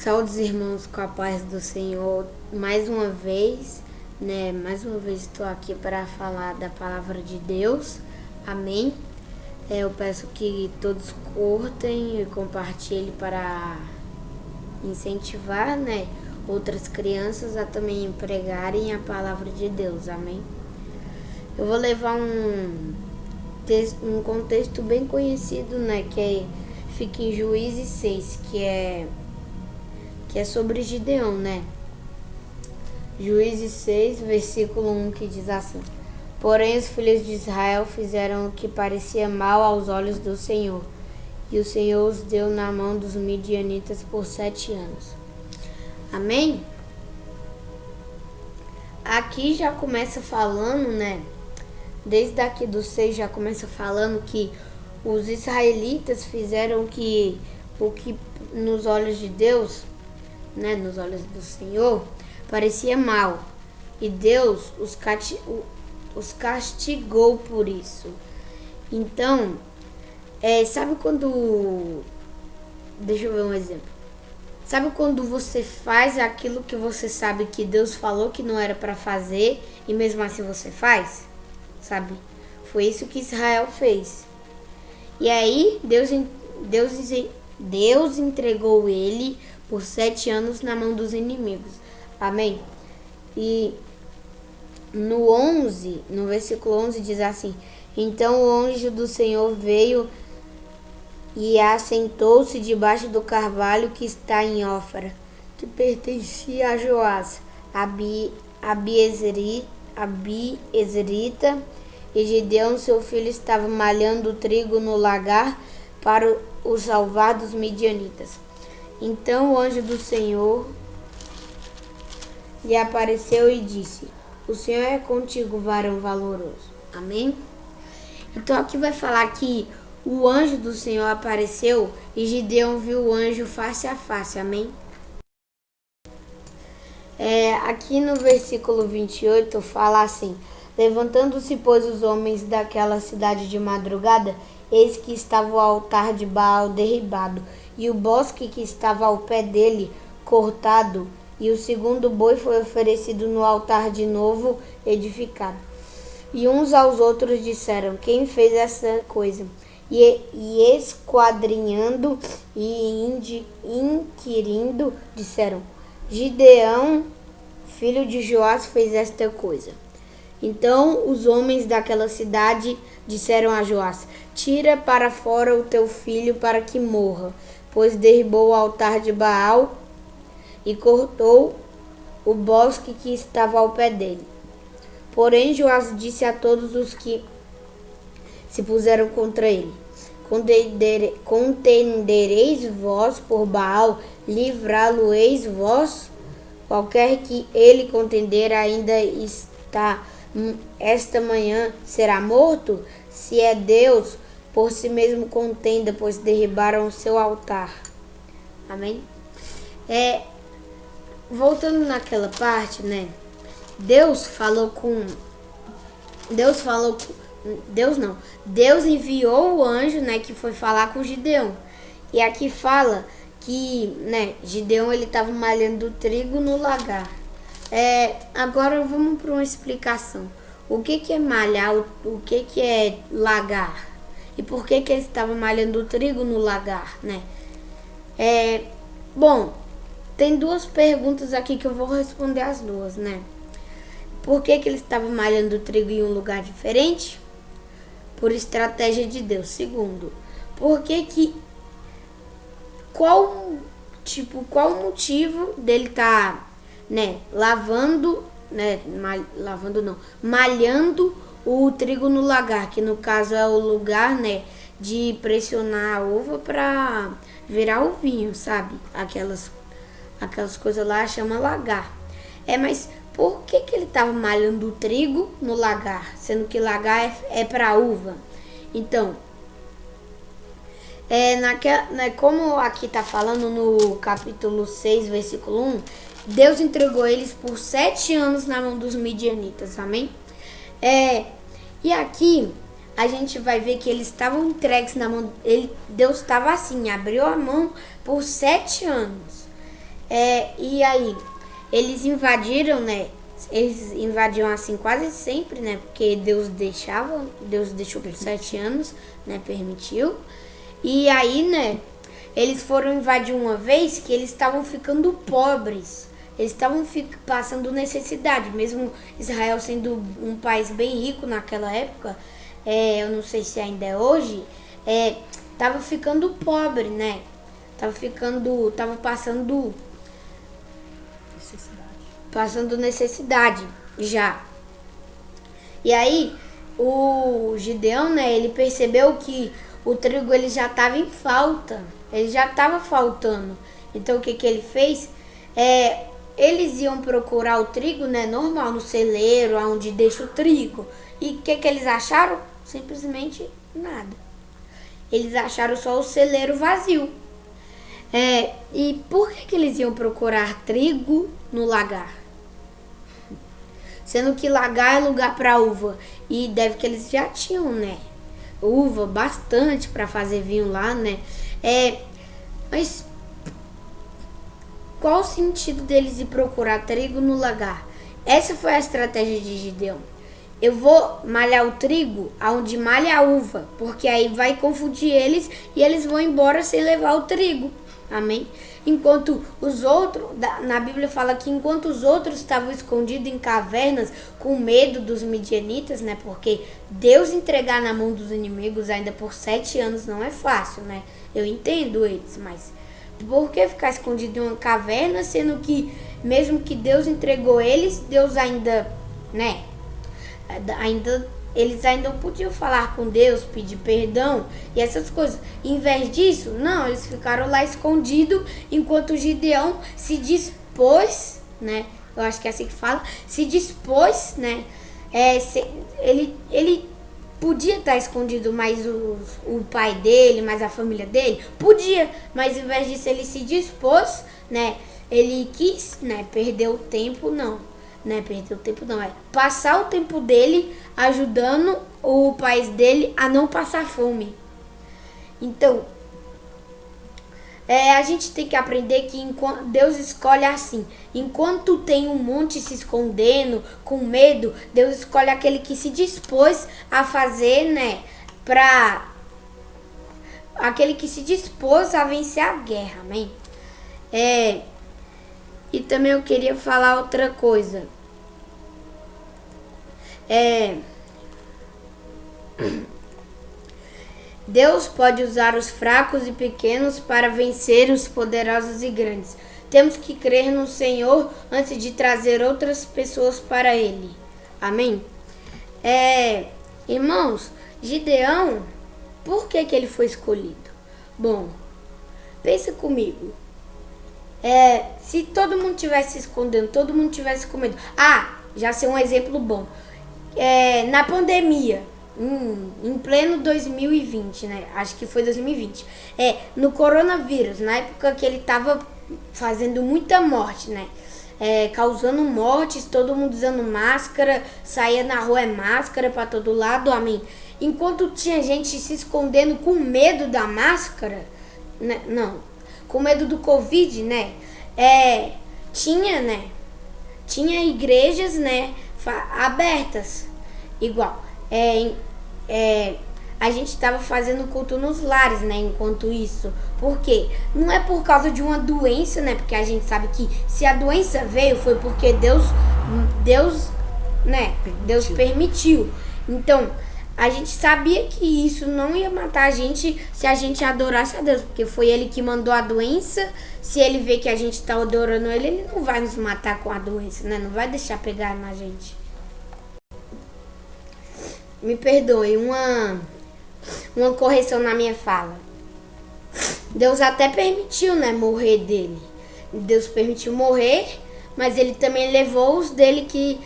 Saúde, irmãos, com a paz do Senhor. Mais uma vez estou aqui para falar da palavra de Deus. Amém. Eu peço que todos curtem e compartilhem para incentivar, outras crianças a também pregarem a palavra de Deus. Amém. Eu vou levar um contexto bem conhecido, que fica em Juízes 6, que é sobre Gideão, Juízes 6, versículo 1, que diz assim: Porém os filhos de Israel fizeram o que parecia mal aos olhos do Senhor, e o Senhor os deu na mão dos midianitas por 7 anos. Amém? Aqui já começa falando, desde aqui do 6 já começa falando que os israelitas fizeram o que nos olhos de Deus, nos olhos do Senhor, parecia mal. E Deus os castigou por isso. Então, sabe quando... Deixa eu ver um exemplo. Sabe quando você faz aquilo que você sabe que Deus falou que não era para fazer e mesmo assim você faz? Sabe? Foi isso que Israel fez. E aí, Deus entregou ele por 7 anos na mão dos inimigos. Amém? E no versículo 11 diz assim: Então o anjo do Senhor veio e assentou-se debaixo do carvalho que está em Ófra, que pertencia a Joás, Abiezerita, e Gideão, seu filho, estava malhando trigo no lagar para o salvar dos midianitas. Então o anjo do Senhor lhe apareceu e disse: O Senhor é contigo, varão valoroso. Amém? Então aqui vai falar que o anjo do Senhor apareceu e Gideão viu o anjo face a face. Amém? Aqui no versículo 28 fala assim: Levantando-se, pois, os homens daquela cidade de madrugada, eis que estava o altar de Baal derribado, e o bosque que estava ao pé dele cortado, e o segundo boi foi oferecido no altar de novo edificado. E uns aos outros disseram: Quem fez essa coisa? E esquadrinhando e inquirindo, disseram: Gideão, filho de Joás, fez esta coisa. Então os homens daquela cidade disseram a Joás: Tira para fora o teu filho para que morra, pois derribou o altar de Baal e cortou o bosque que estava ao pé dele. Porém Joás disse a todos os que se puseram contra ele: Contendereis vós por Baal, livrá-lo-eis vós? Qualquer que ele contender ainda esta manhã será morto? Se é Deus, por si mesmo contenda, pois derribaram o seu altar. Amém? Voltando naquela parte, Deus enviou o anjo, que foi falar com Gideão. E aqui fala que, Gideão ele estava malhando trigo no lagar. Agora vamos para uma explicação. O que é malhar? O que é lagar? E por que ele estava malhando trigo no lagar, Bom, tem 2 perguntas aqui que eu vou responder as 2, Por que ele estava malhando trigo em um lugar diferente? Por estratégia de Deus. Segundo, qual o motivo dele estar, malhando o trigo no lagar, que no caso é o lugar, de pressionar a uva para virar o vinho, sabe? Aquelas coisas lá chama lagar. Mas por que ele estava malhando o trigo no lagar, sendo que lagar é para uva? Então, como aqui está falando no capítulo 6, versículo 1, Deus entregou eles por 7 anos na mão dos midianitas, amém? E aqui a gente vai ver que eles estavam entregues na mão. Deus estava assim, abriu a mão por 7 anos. E aí, eles invadiram, né? Eles invadiam assim quase sempre, né? Porque Deus deixou por 7 anos, né? Permitiu. E aí, né? Eles foram invadir uma vez que eles estavam ficando pobres. Eles estavam passando necessidade. Mesmo Israel sendo um país bem rico naquela época, eu não sei se ainda é hoje, tava ficando pobre, né? Tava passando necessidade já. E aí, o Gideão, né, ele percebeu que o trigo ele já estava em falta. Ele já estava faltando. Então, o que ele fez? Eles iam procurar o trigo, né, normal, no celeiro, onde deixa o trigo. E o que eles acharam? Simplesmente nada. Eles acharam só o celeiro vazio. E por que eles iam procurar trigo no lagar? Sendo que lagar é lugar para uva. E deve que eles já tinham, né? Uva bastante para fazer vinho lá, né? Mas qual o sentido deles ir procurar trigo no lagar? Essa foi a estratégia de Gideão. Eu vou malhar o trigo aonde malha a uva, porque aí vai confundir eles e eles vão embora sem levar o trigo. Amém? Enquanto os outros, na Bíblia fala que enquanto os outros estavam escondidos em cavernas com medo dos midianitas, né? Porque Deus entregar na mão dos inimigos ainda por 7 anos não é fácil, né? Eu entendo eles, mas por que ficar escondido em uma caverna, sendo que mesmo que Deus entregou eles, Deus ainda, né? Eles ainda podiam falar com Deus, pedir perdão e essas coisas. Em vez disso, não, eles ficaram lá escondidos enquanto Gideão se dispôs, né? Eu acho que é assim que fala, se dispôs, né? Ele podia estar escondido, mas o pai dele, mais a família dele, podia, mas em vez disso ele se dispôs, né? Ele quis, né? Perder o tempo, não. Não é perder o tempo, não. É passar o tempo dele ajudando o país dele a não passar fome. Então, a gente tem que aprender que Deus escolhe assim. Enquanto tem um monte se escondendo, com medo, Deus escolhe aquele que se dispôs a fazer, né? Aquele que se dispôs a vencer a guerra, amém? E também eu queria falar outra coisa. Deus pode usar os fracos e pequenos para vencer os poderosos e grandes. Temos que crer no Senhor antes de trazer outras pessoas para Ele. Amém? Irmãos, Gideão, por que ele foi escolhido? Bom, pensa comigo. Se todo mundo tivesse se escondendo, todo mundo tivesse com medo. Já sei um exemplo bom. Na pandemia, em pleno 2020, né? Acho que foi 2020. No coronavírus, na época que ele tava fazendo muita morte, né? Causando mortes, todo mundo usando máscara, saía na rua máscara pra todo lado, amém. Enquanto tinha gente se escondendo com medo da máscara, né? Não, com medo do Covid, né? Tinha igrejas, né? Abertas, igual. A gente estava fazendo culto nos lares, né? Enquanto isso, por quê? Não é por causa de uma doença, né? Porque a gente sabe que se a doença veio foi porque Deus, né? Deus permitiu. Então, a gente sabia que isso não ia matar a gente se a gente adorasse a Deus, porque foi Ele que mandou a doença. Se Ele vê que a gente está adorando Ele não vai nos matar com a doença, né? Não vai deixar pegar na gente. Me perdoe, uma correção na minha fala. Deus até permitiu, né, morrer dele. Deus permitiu morrer, mas Ele também levou os dele que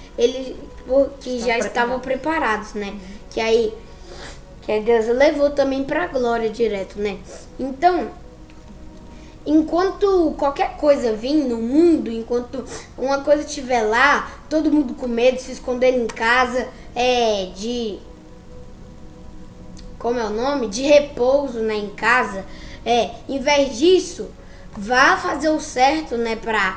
já estavam preparados, né? Que aí Deus levou também para a glória direto, né? Então, enquanto qualquer coisa vir no mundo, enquanto uma coisa estiver lá, todo mundo com medo, se escondendo em casa, como é o nome? De repouso, né, em casa. Em vez disso, vá fazer o certo, né, pra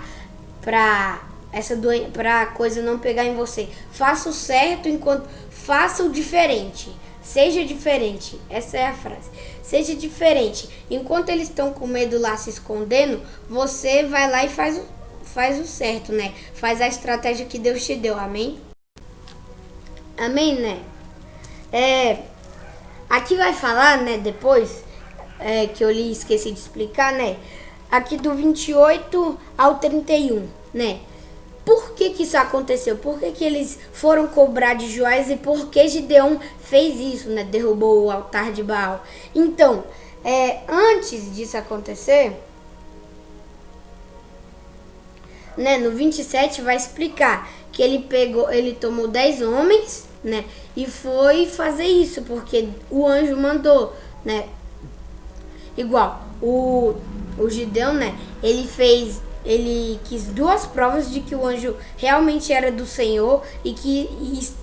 coisa não pegar em você. Faça o certo enquanto faça o diferente. Seja diferente. Essa é a frase. Seja diferente. Enquanto eles estão com medo lá se escondendo, você vai lá e faz o certo, né? Faz a estratégia que Deus te deu. Amém? Amém, né? Aqui vai falar, né, depois que eu li e esqueci de explicar, né? Aqui do 28 ao 31, né? Por que isso aconteceu? Por que eles foram cobrar de Joás e por que Gideão fez isso, né? Derrubou o altar de Baal. Então, antes disso acontecer, né, no 27 vai explicar que ele tomou 10 homens, né, e foi fazer isso, porque o anjo mandou, né, igual, o Gideão, né, ele quis 2 provas de que o anjo realmente era do Senhor e que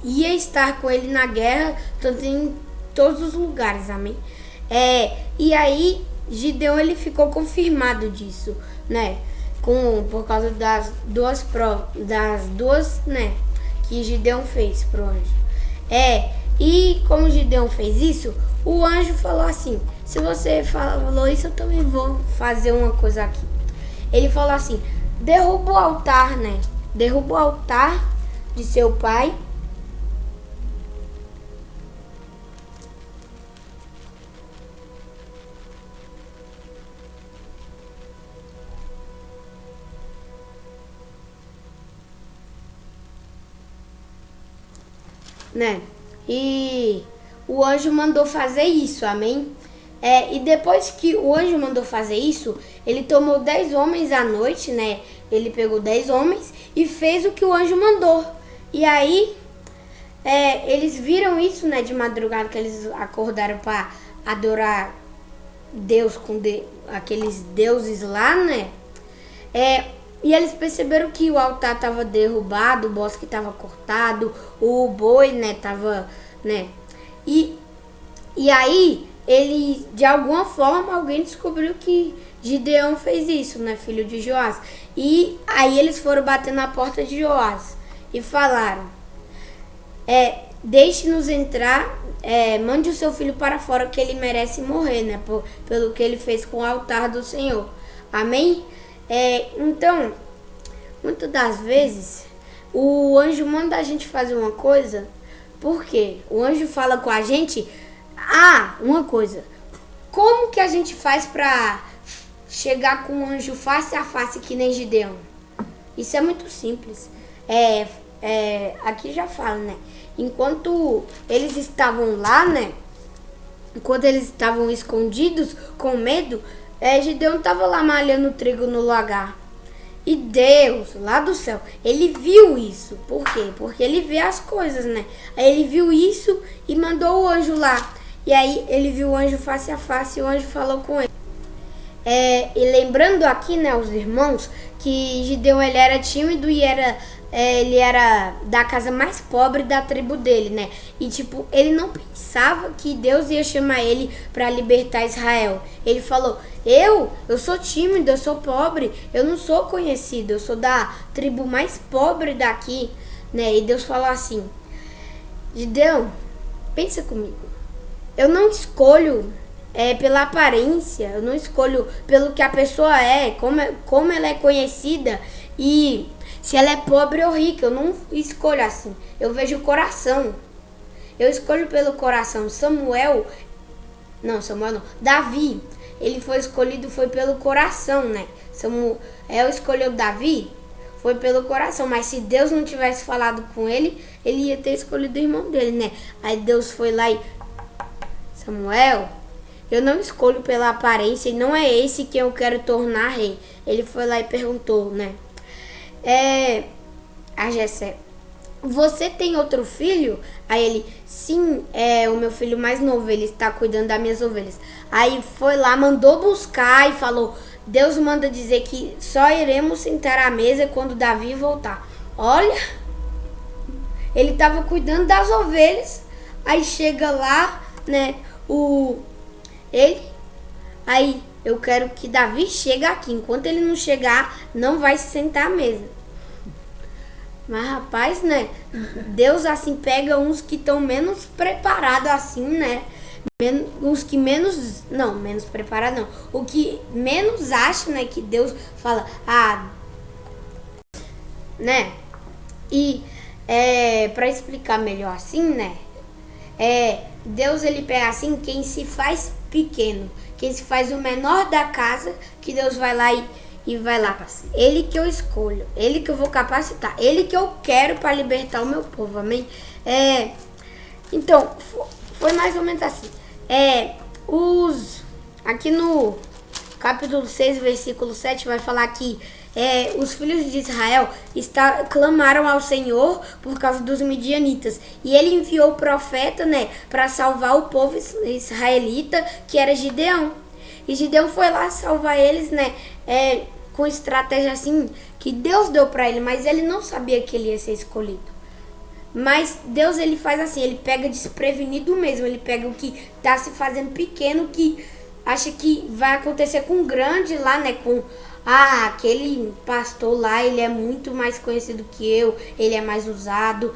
ia estar com ele na guerra, tanto em todos os lugares, amém? E aí, Gideão, ele ficou confirmado disso, né, por causa das 2 provas, né, que Gideão fez pro anjo. E como Gideão fez isso, o anjo falou assim: se você falou isso, eu também vou fazer uma coisa aqui. Ele falou assim: derruba o altar, né? Derruba o altar de seu pai. Né? E o anjo mandou fazer isso, amém? E depois que o anjo mandou fazer isso, ele tomou 10 homens à noite, né? Ele pegou 10 homens e fez o que o anjo mandou. E aí, eles viram isso, né? De madrugada, que eles acordaram para adorar Deus com aqueles deuses lá, né? E eles perceberam que o altar estava derrubado, o bosque estava cortado, o boi, né, tava, né? E aí, de alguma forma, alguém descobriu que Gideão fez isso, né, filho de Joás. E aí eles foram bater na porta de Joás e falaram: deixe-nos entrar, mande o seu filho para fora, que ele merece morrer, né, pelo que ele fez com o altar do Senhor. Amém? Então, muitas das vezes, o anjo manda a gente fazer uma coisa, porque o anjo fala com a gente. Uma coisa, como que a gente faz pra chegar com o anjo face a face que nem Gideão? Isso é muito simples. Aqui já fala, né? Enquanto eles estavam lá, né? Enquanto eles estavam escondidos, com medo, Gideão estava lá malhando trigo no lagar. E Deus, lá do céu, ele viu isso. Por quê? Porque ele vê as coisas, né? Aí ele viu isso e mandou o anjo lá. E aí ele viu o anjo face a face e o anjo falou com ele. E lembrando aqui, né, os irmãos, que Gideão, ele era tímido e ele era da casa mais pobre da tribo dele, né? E tipo, ele não pensava que Deus ia chamar ele para libertar Israel. Ele falou: eu sou tímido, eu sou pobre, eu não sou conhecido, eu sou da tribo mais pobre daqui, né? E Deus falou assim: Gideão, pensa comigo. Eu não escolho pela aparência, eu não escolho pelo que a pessoa como ela é conhecida e se ela é pobre ou rica. Eu não escolho assim. Eu vejo o coração. Eu escolho pelo coração. Davi, ele foi escolhido pelo coração, né? Samuel escolheu Davi, foi pelo coração. Mas se Deus não tivesse falado com ele, ele ia ter escolhido o irmão dele, né? Aí Deus foi lá e: Samuel, eu não escolho pela aparência e não é esse que eu quero tornar rei. Ele foi lá e perguntou, né? A Jessé: você tem outro filho? Aí ele: sim, o meu filho mais novo, ele está cuidando das minhas ovelhas. Aí foi lá, mandou buscar e falou: Deus manda dizer que só iremos sentar à mesa quando Davi voltar. Olha, ele estava cuidando das ovelhas, aí chega lá, né, aí eu quero que Davi chegue aqui. Enquanto ele não chegar, não vai se sentar à mesa. Mas, rapaz, né? Deus, assim, pega uns que estão menos preparados, assim, né? Os que menos... Não, menos preparado não. O que menos acha, né? Que Deus fala, né? E, pra explicar melhor assim, né? Deus, ele pega, assim, quem se faz pequeno. Quem se faz o menor da casa, que Deus vai lá e vai lá. Ele que eu escolho, ele que eu vou capacitar, ele que eu quero para libertar o meu povo, amém? Então, foi mais ou menos assim. Aqui no capítulo 6, versículo 7, vai falar que os filhos de Israel clamaram ao Senhor por causa dos midianitas. E ele enviou o profeta, né, para salvar o povo israelita, que era Gideão. E Gideão foi lá salvar eles, né, com estratégia assim que Deus deu para ele, mas ele não sabia que ele ia ser escolhido. Mas Deus, ele faz assim, ele pega desprevenido mesmo, ele pega o que tá se fazendo pequeno, que acha que vai acontecer com o grande lá, né, com aquele pastor lá, ele é muito mais conhecido que eu, ele é mais usado.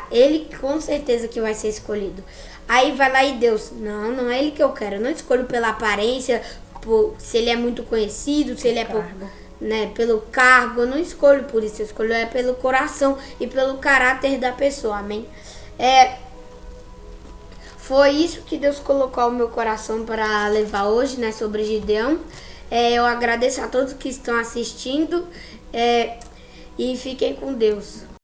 Ele com certeza que vai ser escolhido. Aí vai lá e Deus, não é ele que eu quero. Eu não escolho pela aparência, se ele é muito conhecido, se ele é pelo cargo. Eu não escolho por isso, eu escolho pelo coração e pelo caráter da pessoa, amém? Foi isso que Deus colocou ao meu coração para levar hoje, né, sobre Gideão. Eu agradeço a todos que estão assistindo e fiquem com Deus.